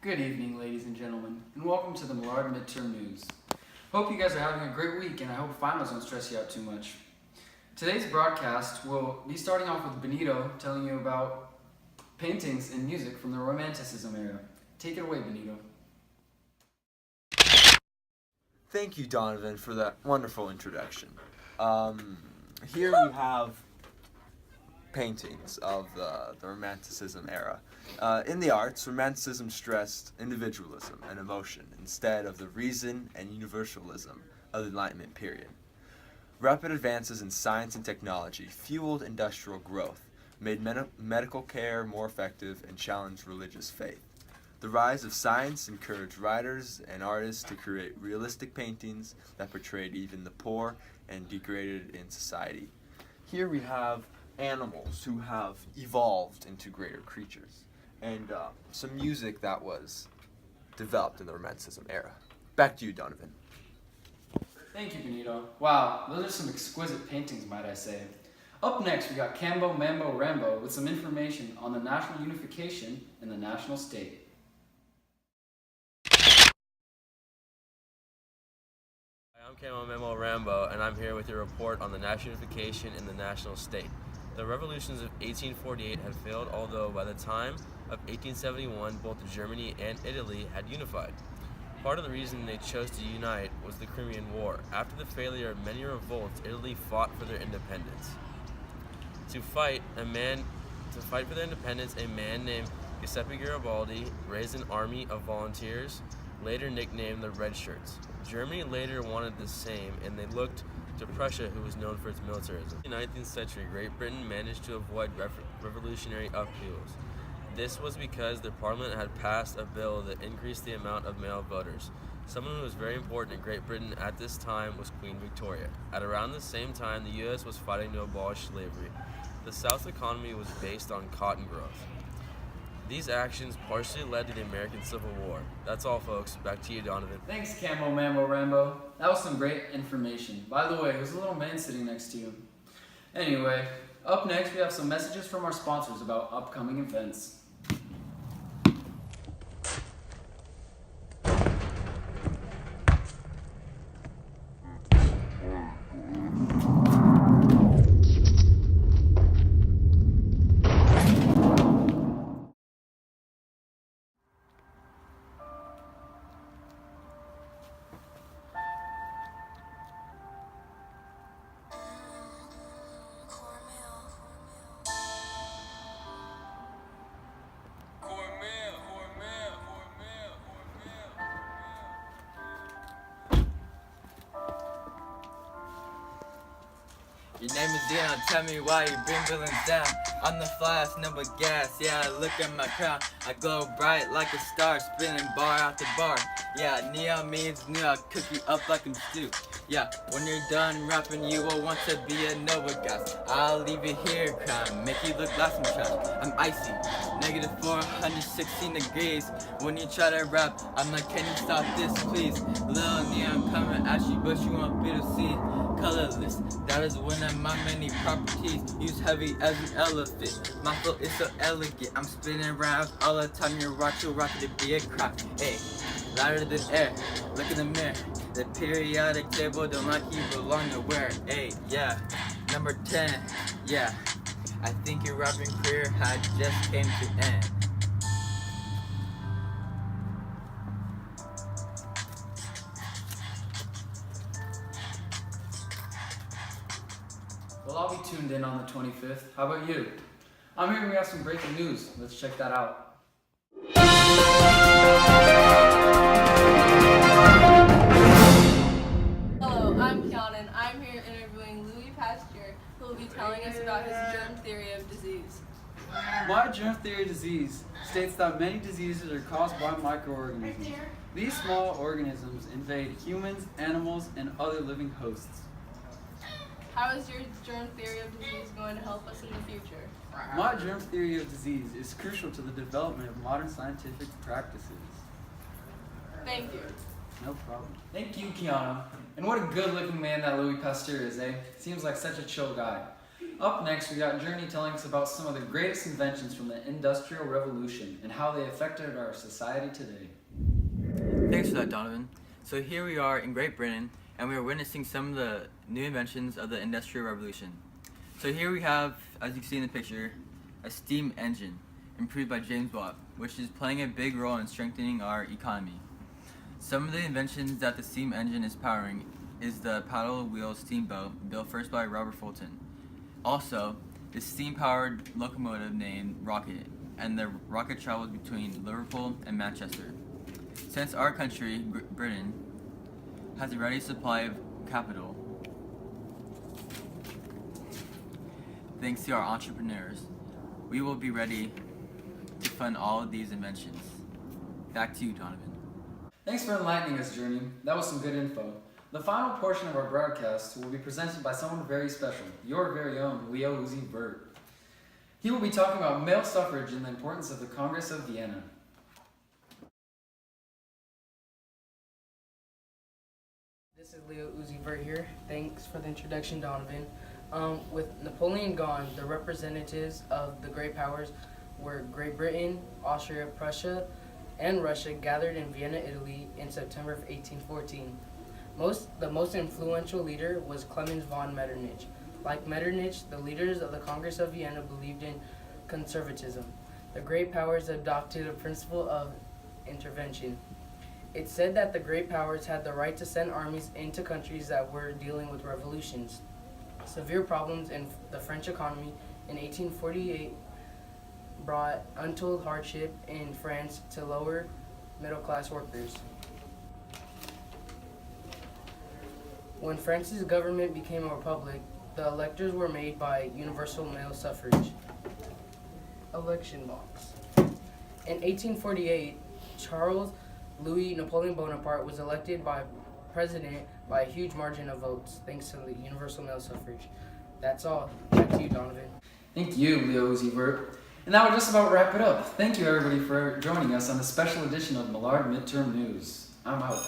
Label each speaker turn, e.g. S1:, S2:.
S1: Good evening, ladies and gentlemen, and welcome to the Millard Midterm News. Hope you guys are having a great week, and I hope finals don't stress you out too much. Today's broadcast will be starting off with Benito telling you about paintings and music from the Romanticism era. Take it away, Benito.
S2: Thank you, Donovan, for that wonderful introduction. Here we have paintings of the Romanticism era. In the arts, Romanticism stressed individualism and emotion instead of the reason and universalism of the Enlightenment period. Rapid advances in science and technology fueled industrial growth, made medical care more effective, and challenged religious faith. The rise of science encouraged writers and artists to create realistic paintings that portrayed even the poor and degraded in society. Here we have animals who have evolved into greater creatures, and some music that was developed in the Romanticism era. Back to you, Donovan.
S1: Thank you, Benito. Wow, those are some exquisite paintings, might I say. Up next, we got Cambo Mambo Rambo with some information on the national unification and the national state.
S3: I'm Camo Memo Rambo, and I'm here with your report on the national unification in the national state. The revolutions of 1848 had failed, although by the time of 1871, both Germany and Italy had unified. Part of the reason they chose to unite was the Crimean War. After the failure of many revolts, Italy fought for their independence. To fight for their independence, a man named Giuseppe Garibaldi raised an army of volunteers, later nicknamed the Red Shirts. Germany later wanted the same, and they looked to Prussia, who was known for its militarism. In the 19th century, Great Britain managed to avoid revolutionary upheavals. This was because the parliament had passed a bill that increased the amount of male voters. Someone who was very important in Great Britain at this time was Queen Victoria. At around the same time, the U.S. was fighting to abolish slavery. The South's economy was based on cotton growth. These actions partially led to the American Civil War. That's all, folks. Back to you, Donovan.
S1: Thanks, Cambo Mambo Rambo. That was some great information. By the way, who's the little man sitting next to you? Anyway, up next we have some messages from our sponsors about upcoming events.
S4: Your name is Dion, tell me why you bring villains down. I'm the flyest, no but gas, yeah, look at my crown. I glow bright like a star, spinning bar after bar. Yeah, neon means new, I'll cook you up like I'm stew. Yeah, when you're done rapping, you will want to be a Nova gas. I'll leave you here crying, make you look like some trash. I'm icy, negative 416 degrees. When you try to rap, I'm like, can you stop this, please? Lil Neon coming at you, but you want me to see colorless. That is one of my many properties. Use heavy as an elephant. My flow is so elegant. I'm spinning rounds all the time. You're watching rocket to be a crop. Hey, louder than air. Look in the mirror. The periodic table don't like you belong to where. Hey, yeah. Number 10. Yeah. I think your rapping career had just came to end.
S1: Well, I'll be tuned in on the 25th. How about you? I'm hearing we have some breaking news. Let's check that out.
S5: Hello, I'm Kiana, and I'm here interviewing Louis Pasteur, who will be telling us about his germ theory of disease.
S1: My germ theory of disease states that many diseases are caused by microorganisms. These small organisms invade humans, animals, and other living hosts.
S5: How is your germ theory of disease going to help us in the future?
S1: My germ theory of disease is crucial to the development of modern scientific practices.
S5: Thank you.
S1: No problem. Thank you, Kiana. And what a good-looking man that Louis Pasteur is, eh? Seems like such a chill guy. Up next, we got Journey telling us about some of the greatest inventions from the Industrial Revolution and how they affected our society today.
S4: Thanks for that, Donovan. So here we are in Great Britain, and we are witnessing some of the new inventions of the Industrial Revolution. So here we have, as you can see in the picture, a steam engine, improved by James Watt, which is playing a big role in strengthening our economy. Some of the inventions that the steam engine is powering is the paddle wheel steamboat, built first by Robert Fulton. Also, the steam-powered locomotive named Rocket, and the rocket travels between Liverpool and Manchester. Since our country, Britain, has a ready supply of capital, thanks to our entrepreneurs, we will be ready to fund all of these inventions. Back to you, Donovan.
S1: Thanks for enlightening us, Journey. That was some good info. The final portion of our broadcast will be presented by someone very special, your very own Leo Uzi Vert. He will be talking about male suffrage and the importance of the Congress of Vienna.
S6: This is Leo Uzi Vert here. Thanks for the introduction, Donovan. With Napoleon gone, the representatives of the great powers were Great Britain, Austria, Prussia, and Russia gathered in Vienna, Italy in September of 1814. The most influential leader was Clemens von Metternich. Like Metternich, the leaders of the Congress of Vienna believed in conservatism. The great powers adopted a principle of intervention. It said that the great powers had the right to send armies into countries that were dealing with revolutions. Severe problems in the French economy in 1848 brought untold hardship in France to lower middle-class workers. When France's government became a republic, the electors were made by universal male suffrage. Election box. In 1848, Charles Louis Napoleon Bonaparte was elected by president by a huge margin of votes, thanks to the universal male suffrage. That's all. Back to you, Donovan.
S1: Thank you, Leo Uzi Vert. And that will just about wrap it up. Thank you, everybody, for joining us on the special edition of Millard Midterm News. I'm out.